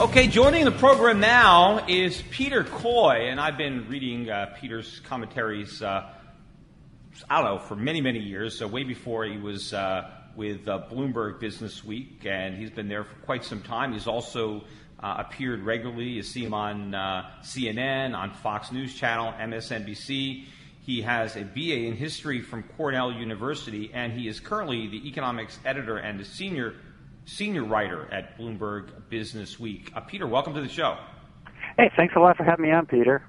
Okay, joining the program now is Peter Coy, and I've been reading Peter's commentaries, for many, many years, so way before he was with Bloomberg Business Week, and he's been there for quite some time. He's also appeared regularly. You see him on CNN, on Fox News Channel, MSNBC. He has a BA in history from Cornell University, and he is currently the economics editor and the senior writer at Bloomberg Business Week. Peter, welcome to the show. Hey, thanks a lot for having me on, Peter.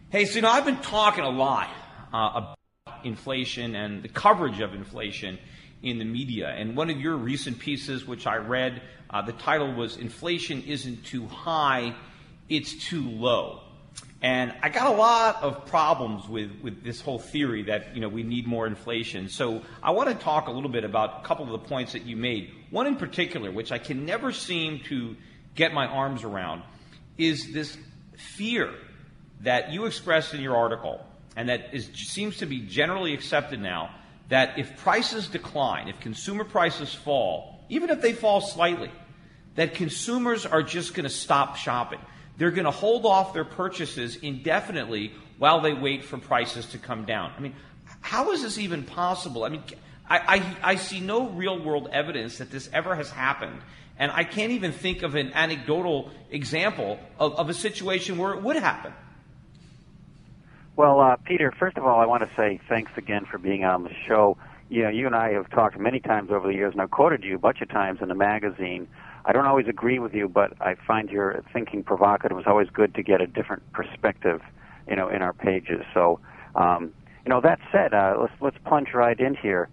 Hey, so I've been talking a lot about inflation and the coverage of inflation in the media. And one of your recent pieces, which I read, the title was "Inflation Isn't Too High, It's Too Low." And I got a lot of problems with this whole theory that, we need more inflation. So I want to talk a little bit about a couple of the points that you made. One in particular, which I can never seem to get my arms around, is this fear that you expressed in your article, and that seems to be generally accepted now, that if prices decline, if consumer prices fall, even if they fall slightly, that consumers are just going to stop shopping. They're going to hold off their purchases indefinitely while they wait for prices to come down. I mean, how is this even possible? I mean, I see no real-world evidence that this ever has happened, and I can't even think of an anecdotal example of a situation where it would happen. Well, Peter, first of all, I want to say thanks again for being on the show. You and I have talked many times over the years, and I've quoted you a bunch of times in the magazine. I don't always agree with you, but I find your thinking provocative. It's always good to get a different perspective, in our pages. So, that said, let's plunge right in here.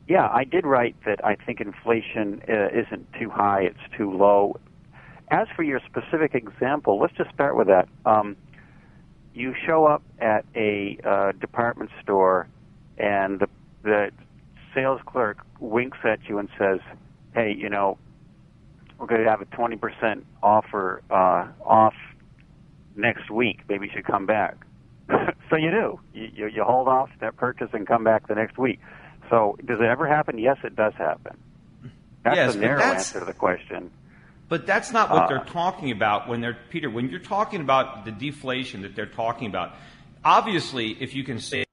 Yeah, I did write that I think inflation isn't too high, it's too low. As for your specific example, let's just start with that. You show up at a department store, and the sales clerk winks at you and says, "Hey, we're going to have a 20% offer off next week. Maybe you should come back." So you do. You hold off that purchase and come back the next week. So does it ever happen? Yes, it does happen. That's a narrow answer to the question. But that's not what they're talking about when Peter, when you're talking about the deflation that they're talking about, obviously if you can save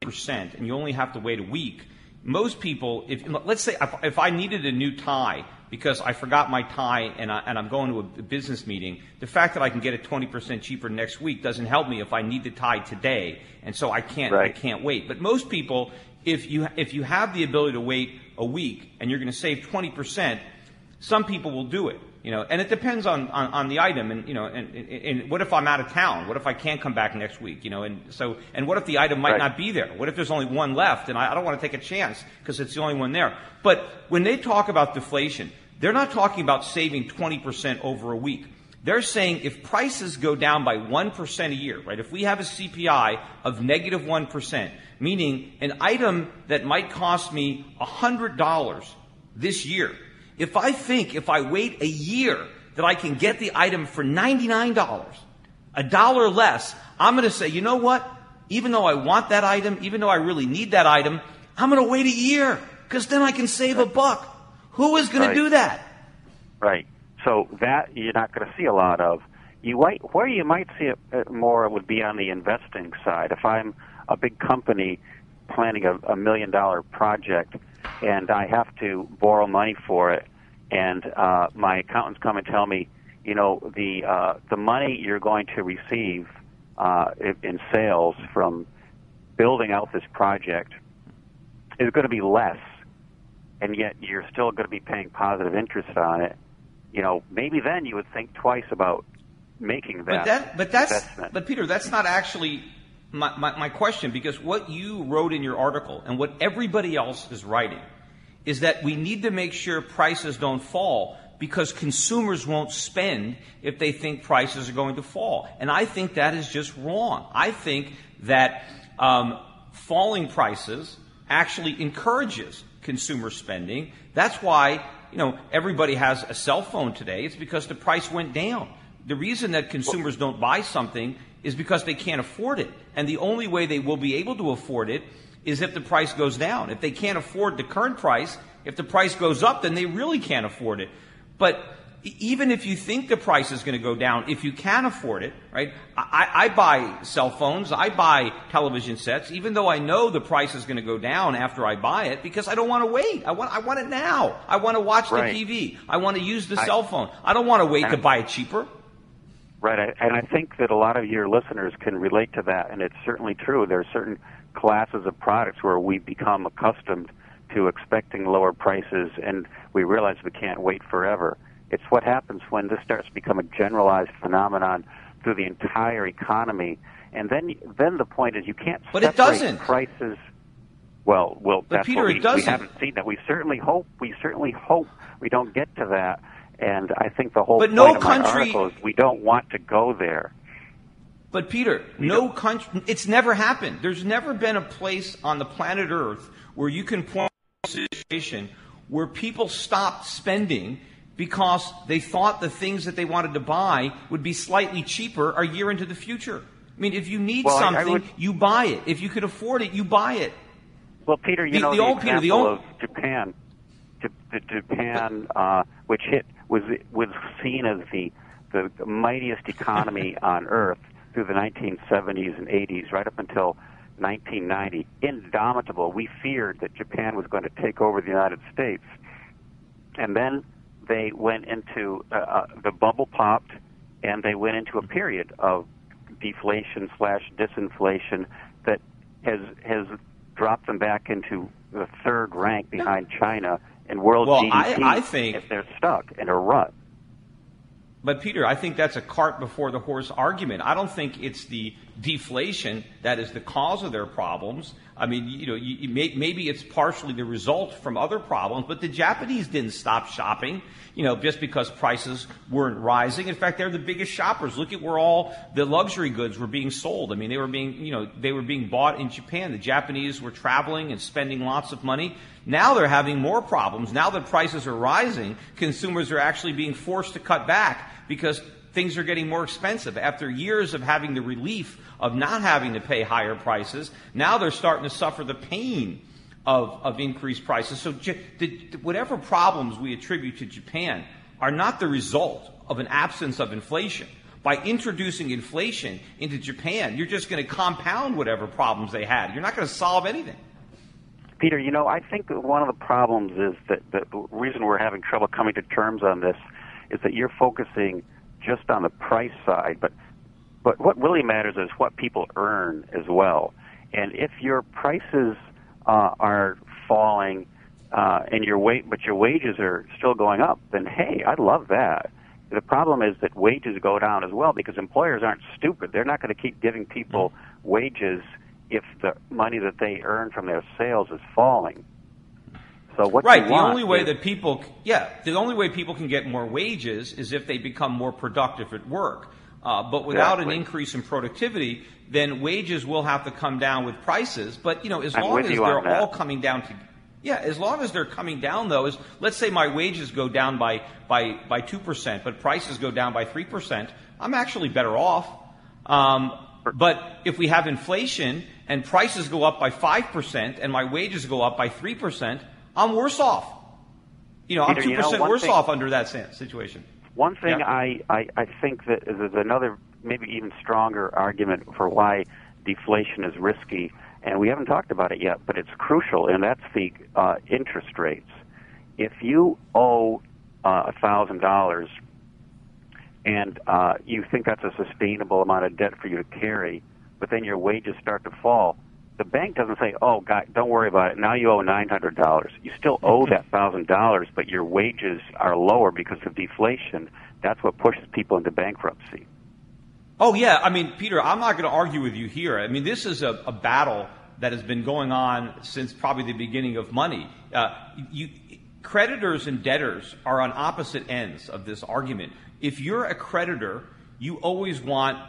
10% and you only have to wait a week, most people, let's say if I needed a new tie because I forgot my tie and I'm going to a business meeting, the fact that I can get it 20% cheaper next week doesn't help me if I need the tie today, and so I can't wait. But most people, if you have the ability to wait a week and you're going to save 20%, some people will do it. And it depends on the item, and what if I'm out of town? What if I can't come back next week? And what if the item might not be there? What if there's only one left, and I don't want to take a chance because it's the only one there? But when they talk about deflation, they're not talking about saving 20% over a week. They're saying if prices go down by 1% a year, right? If we have a CPI of negative 1%, meaning an item that might cost me $100 this year, if I wait a year that I can get the item for $99, $1 less, I'm going to say, you know what? Even though I want that item, even though I really need that item, I'm going to wait a year because then I can save $1. Who is going to do that? Right. So that you're not going to see a lot of. Where you might see it more would be on the investing side. If I'm a big company planning a $1 million project, and I have to borrow money for it, and my accountants come and tell me, the money you're going to receive in sales from building out this project is going to be less, and yet you're still going to be paying positive interest on it. Maybe then you would think twice about making that investment. But Peter, that's not actually my question, because what you wrote in your article and what everybody else is writing is that we need to make sure prices don't fall because consumers won't spend if they think prices are going to fall. And I think that is just wrong. I think that falling prices actually encourages consumer spending. That's why, everybody has a cell phone today. It's because the price went down. The reason that consumers don't buy something is because they can't afford it. And the only way they will be able to afford it is if the price goes down. If they can't afford the current price, if the price goes up, then they really can't afford it. But even if you think the price is going to go down, if you can afford it, right? I buy cell phones, I buy television sets, even though I know the price is going to go down after I buy it, because I don't want to wait. I want it now. I want to watch the TV. I want to use the cell phone. I don't want to wait to buy it cheaper. Right, and I think that a lot of your listeners can relate to that, and it's certainly true. There are certain classes of products where we become accustomed to expecting lower prices, and we realize we can't wait forever. It's what happens when this starts to become a generalized phenomenon through the entire economy, and then the point is you can't separate prices. Well, but that's Peter, what we haven't seen that. We certainly hope we don't get to that. And I think the whole point of my article is we don't want to go there. But Peter, no country, it's never happened. There's never been a place on the planet Earth where you can point to a situation where people stopped spending because they thought the things that they wanted to buy would be slightly cheaper a year into the future. I mean, if you need something, you buy it. If you can afford it, you buy it. Well, Peter, the example of Japan, which was seen as the mightiest economy on earth through the 1970s and 80s, right up until 1990. Indomitable. We feared that Japan was going to take over the United States. And then they went into, the bubble popped, and they went into a period of deflation/disinflation that has dropped them back into the third rank behind China in world GDP. I think if they're stuck in a rut. But Peter, I think that's a cart before the horse argument. I don't think it's the deflation that is the cause of their problems. I mean, maybe it's partially the result from other problems, but the Japanese didn't stop shopping, just because prices weren't rising. In fact, they're the biggest shoppers. Look at where all the luxury goods were being sold. I mean, they were being bought in Japan. The Japanese were traveling and spending lots of money. Now they're having more problems. Now that prices are rising, consumers are actually being forced to cut back because things are getting more expensive. After years of having the relief of not having to pay higher prices, now they're starting to suffer the pain of increased prices. So whatever problems we attribute to Japan are not the result of an absence of inflation. By introducing inflation into Japan, you're just going to compound whatever problems they had. You're not going to solve anything. Peter, I think that one of the problems is that the reason we're having trouble coming to terms on this is that you're focusing just on the price side, but what really matters is what people earn as well. And if your prices are falling and your wages are still going up, then hey, I love that. The problem is that wages go down as well because employers aren't stupid. They're not going to keep giving people wages if the money that they earn from their sales is falling. So what the only way people can get more wages is if they become more productive at work. But without an increase in productivity, then wages will have to come down with prices. But as long as they're all coming down as long as they're coming down, though, let's say my wages go down by 2%, but prices go down by 3%, I'm actually better off. But if we have inflation and prices go up by 5% and my wages go up by 3%, I'm worse off. I'm 2% worse off under that situation. One thing I think that there's another, maybe even stronger argument for why deflation is risky, and we haven't talked about it yet, but it's crucial, and that's the interest rates. If you owe $1,000 and you think that's a sustainable amount of debt for you to carry, but then your wages start to fall, the bank doesn't say, oh, God, don't worry about it. Now you owe $900. You still owe that $1,000, but your wages are lower because of deflation. That's what pushes people into bankruptcy. Oh, yeah. I mean, Peter, I'm not going to argue with you here. I mean, this is a battle that has been going on since probably the beginning of money. Creditors and debtors are on opposite ends of this argument. If you're a creditor, you always want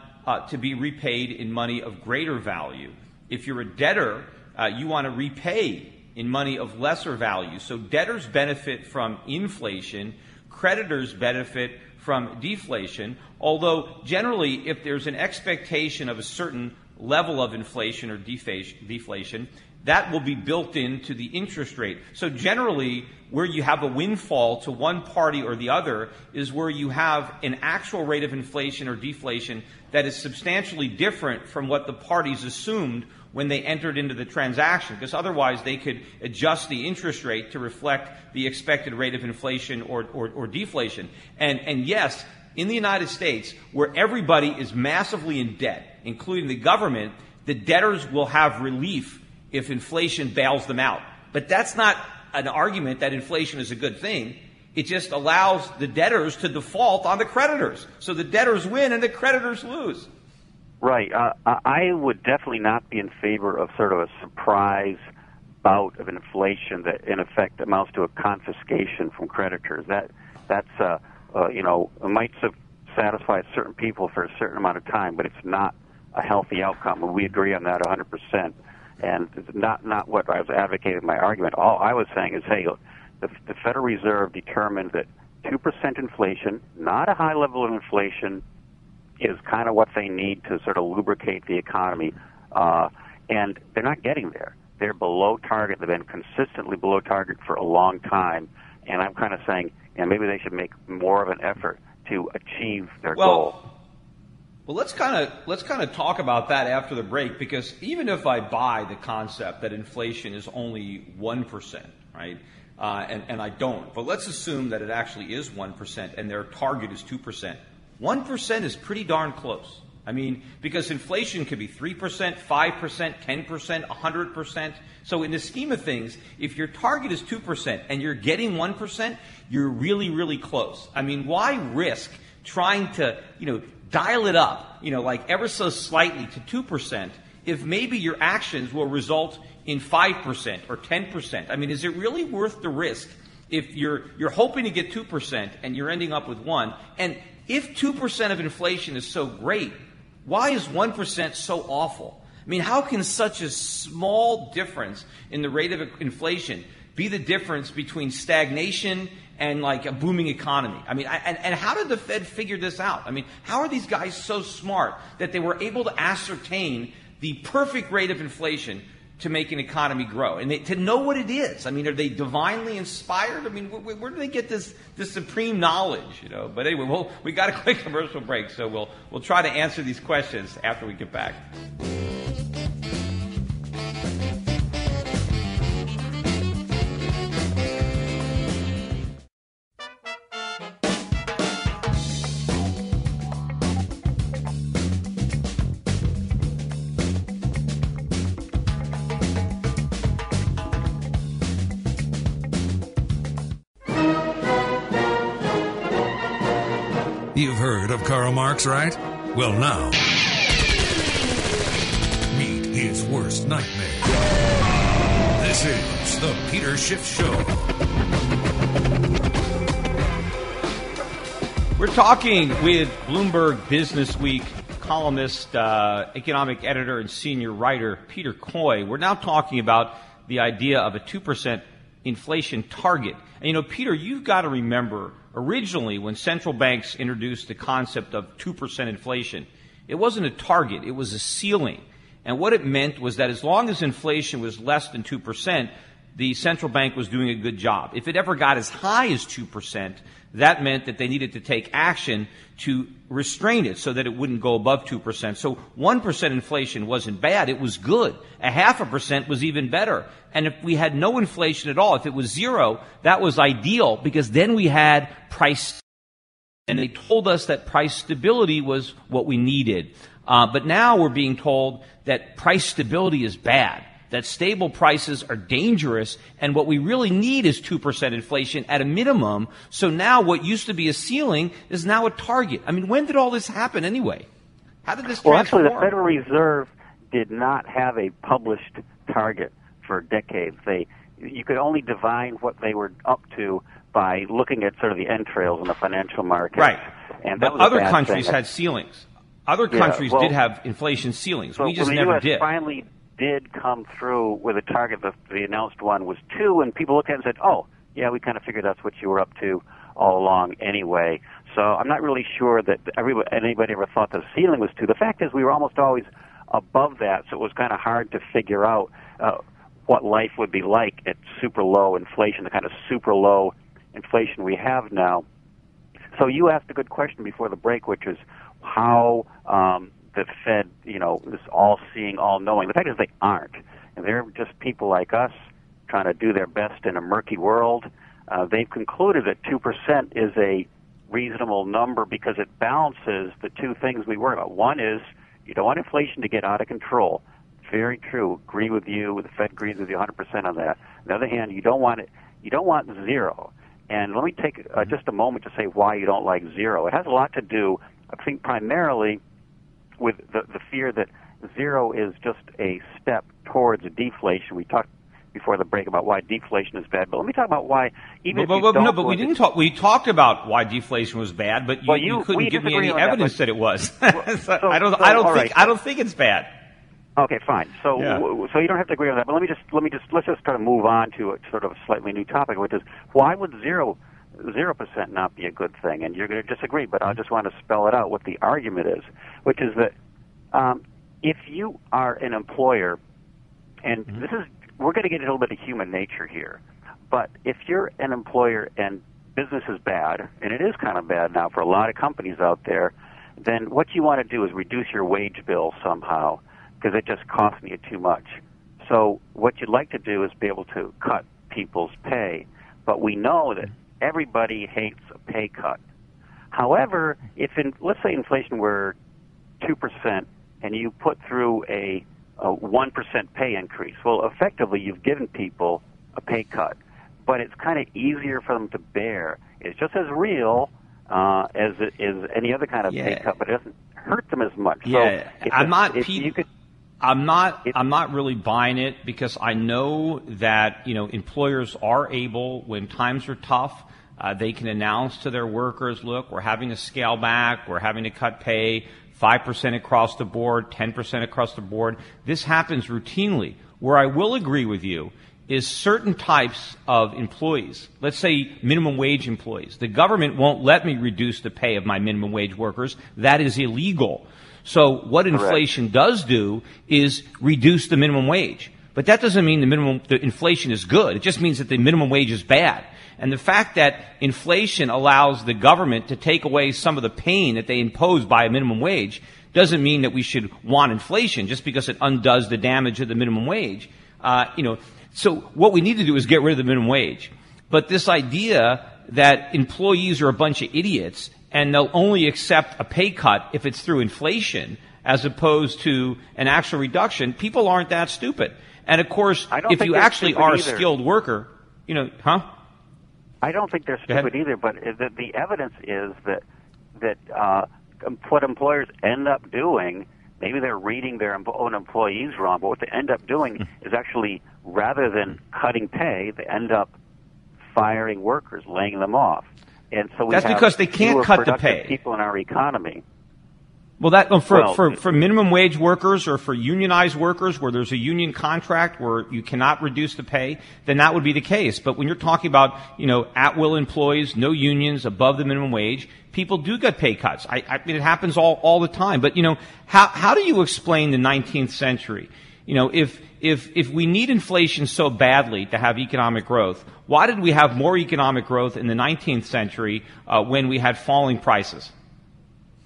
to be repaid in money of greater value. If you're a debtor, you want to repay in money of lesser value. So debtors benefit from inflation, creditors benefit from deflation, although generally if there's an expectation of a certain level of inflation or deflation, that will be built into the interest rate. So generally, where you have a windfall to one party or the other is where you have an actual rate of inflation or deflation that is substantially different from what the parties assumed when they entered into the transaction, because otherwise they could adjust the interest rate to reflect the expected rate of inflation or deflation. And yes, in the United States, where everybody is massively in debt, including the government, the debtors will have relief if inflation bails them out. But that's not an argument that inflation is a good thing. It just allows the debtors to default on the creditors. So the debtors win and the creditors lose. Right. I would definitely not be in favor of sort of a surprise bout of inflation that, in effect, amounts to a confiscation from creditors. That's it might satisfy certain people for a certain amount of time, but it's not a healthy outcome. And we agree on that 100%. And it's not what I was advocating in my argument. All I was saying is, hey, the Federal Reserve determined that 2% inflation, not a high level of inflation, is kind of what they need to sort of lubricate the economy. And they're not getting there. They're below target. They've been consistently below target for a long time. And I'm kind of saying, maybe they should make more of an effort to achieve their goal. Well, let's kind of talk about that after the break, because even if I buy the concept that inflation is only 1%, right, and I don't, but let's assume that it actually is 1% and their target is 2%. 1% is pretty darn close. I mean, because inflation could be 3%, 5%, 10%, 100%. So in the scheme of things, if your target is 2% and you're getting 1%, you're really, really close. I mean, why risk trying to, dial it up, like ever so slightly to 2% if maybe your actions will result in 5% or 10%? I mean, is it really worth the risk if you're hoping to get 2% and you're ending up with 1%? And if 2% of inflation is so great, why is 1% so awful? I mean, how can such a small difference in the rate of inflation be the difference between stagnation and like a booming economy? I mean, and how did the Fed figure this out? I mean, how are these guys so smart that they were able to ascertain the perfect rate of inflation to make an economy grow, and to know what it is? I mean, are they divinely inspired? I mean, where do they get this supreme knowledge? But anyway, we got a quick commercial break, so we'll try to answer these questions after we get back. You've heard of Karl Marx, right? Well, now, meet his worst nightmare. This is The Peter Schiff Show. We're talking with Bloomberg Business Week columnist, economic editor, and senior writer Peter Coy. We're now talking about the idea of a 2% inflation target. And, Peter, you've got to remember, originally, when central banks introduced the concept of 2% inflation, it wasn't a target, it was a ceiling. And what it meant was that as long as inflation was less than 2%, the central bank was doing a good job. If it ever got as high as 2%, that meant that they needed to take action to restrain it so that it wouldn't go above 2%. So 1% inflation wasn't bad, it was good. 0.5% was even better. And if we had no inflation at all, if it was zero, that was ideal, because then we had price. And they told us that price stability was what we needed. But now we're being told that price stability is bad, that stable prices are dangerous, and what we really need is 2% inflation at a minimum. So now what used to be a ceiling is now a target. I mean, when did all this happen anyway? How did this transform? Well, actually, the Federal Reserve did not have a published target for decades. You could only divine what they were up to by looking at sort of the entrails in the financial markets. Right. And but other countries had ceilings. Other countries did have inflation ceilings. We just never did. Finally did come through with a target. The announced one was 2, and people looked at it and said, oh, yeah, we kind of figured that's what you were up to all along anyway. So I'm not really sure that anybody ever thought the ceiling was 2. The fact is we were almost always above that, so it was kind of hard to figure out what life would be like at super low inflation, the kind of super low inflation we have now. So you asked a good question before the break, which is how the Fed, is all-seeing, all-knowing. The fact is they aren't. And they're just people like us trying to do their best in a murky world. They've concluded that 2% is a reasonable number because it balances the two things we worry about. One is you don't want inflation to get out of control. Very true. Agree with you. The Fed agrees with you 100% on that. On the other hand, you don't want zero. And let me take just a moment to say why you don't like zero. It has a lot to do, I think, primarily with the fear that zero is just a step towards deflation. We talked before the break about why deflation is bad, but let me talk about why even but we didn't talk. We talked about why deflation was bad, but you couldn't give me any evidence that it was. I don't think it's bad. Okay, fine. So you don't have to agree on that. But let's just try to move on to a sort of a slightly new topic, which is why would 0% not be a good thing? And you're going to disagree, but I just want to spell it out what the argument is, which is that if you are an employer, and we're going to get a little bit of human nature here, but if you're an employer and business is bad, and it is kind of bad now for a lot of companies out there, then what you want to do is reduce your wage bill somehow, because it just costs you too much. So what you'd like to do is be able to cut people's pay, but we know that everybody hates a pay cut. However, let's say inflation were 2% and you put through a 1% pay increase, well, effectively you've given people a pay cut, but it's kind of easier for them to bear. It's just as real as it is any other kind of pay cut, but it doesn't hurt them as much. Yeah, so I'm not really buying it because I know that employers are able, when times are tough, they can announce to their workers, look, we're having to scale back, we're having to cut pay 5% across the board, 10% across the board. This happens routinely. Where I will agree with you is certain types of employees, let's say minimum wage employees. The government won't let me reduce the pay of my minimum wage workers. That is illegal. So what inflation does do is reduce the minimum wage. But that doesn't mean the inflation is good. It just means that the minimum wage is bad. And the fact that inflation allows the government to take away some of the pain that they impose by a minimum wage doesn't mean that we should want inflation just because it undoes the damage of the minimum wage. So what we need to do is get rid of the minimum wage. But this idea that employees are a bunch of idiots and they'll only accept a pay cut if it's through inflation as opposed to an actual reduction, people aren't that stupid. And of course, if you actually are a skilled worker, I don't think they're stupid either, but the evidence is that what employers end up doing, maybe they're reading their own employees wrong, but what they end up doing is actually, rather than cutting pay, they end up firing workers, laying them off. And so that's because they can't cut the pay. People in our economy. Well, for minimum wage workers or for unionized workers where there's a union contract where you cannot reduce the pay, then that would be the case. But when you're talking about, at-will employees, no unions, above the minimum wage, people do get pay cuts. I mean, it happens all the time. But, how do you explain the 19th century? If we need inflation so badly to have economic growth, why did we have more economic growth in the 19th century when we had falling prices?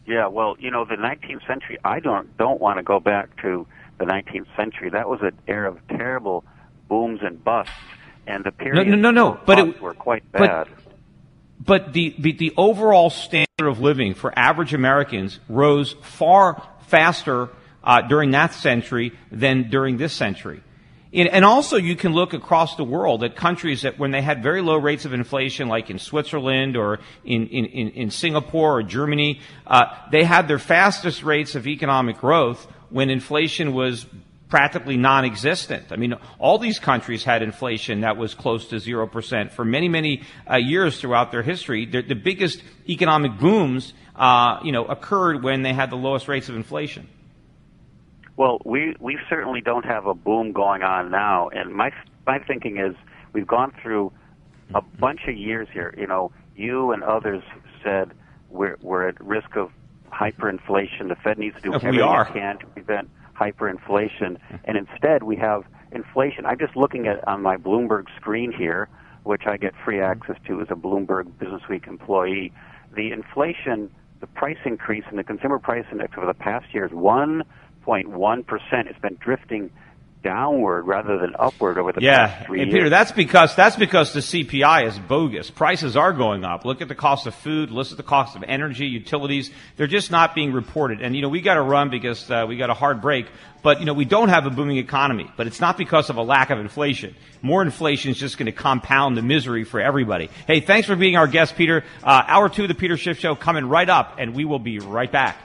Yeah, well, the 19th century, I don't want to go back to the 19th century. That was an era of terrible booms and busts, and the period were quite bad. But the overall standard of living for average Americans rose far faster during that century than during this century. And also you can look across the world at countries that when they had very low rates of inflation, like in Switzerland or in Singapore or Germany, they had their fastest rates of economic growth when inflation was practically non-existent. I mean, all these countries had inflation that was close to 0% for many, many years throughout their history. The biggest economic booms, occurred when they had the lowest rates of inflation. Well, we certainly don't have a boom going on now, and my thinking is we've gone through a bunch of years here. You and others said we're at risk of hyperinflation. The Fed needs to do everything it can to prevent hyperinflation, and instead we have inflation. I'm just looking at on my Bloomberg screen here, which I get free access to as a Bloomberg Businessweek employee. The inflation, the price increase in the consumer price index over the past year is 1.1%. It's been drifting downward rather than upward over the past 3 years. Peter, that's because the CPI is bogus. Prices are going up. Look at the cost of food. Look at the cost of energy, utilities. They're just not being reported. And, we got to run because we got a hard break. But, we don't have a booming economy. But it's not because of a lack of inflation. More inflation is just going to compound the misery for everybody. Hey, thanks for being our guest, Peter. Hour 2 of the Peter Schiff Show coming right up, and we will be right back.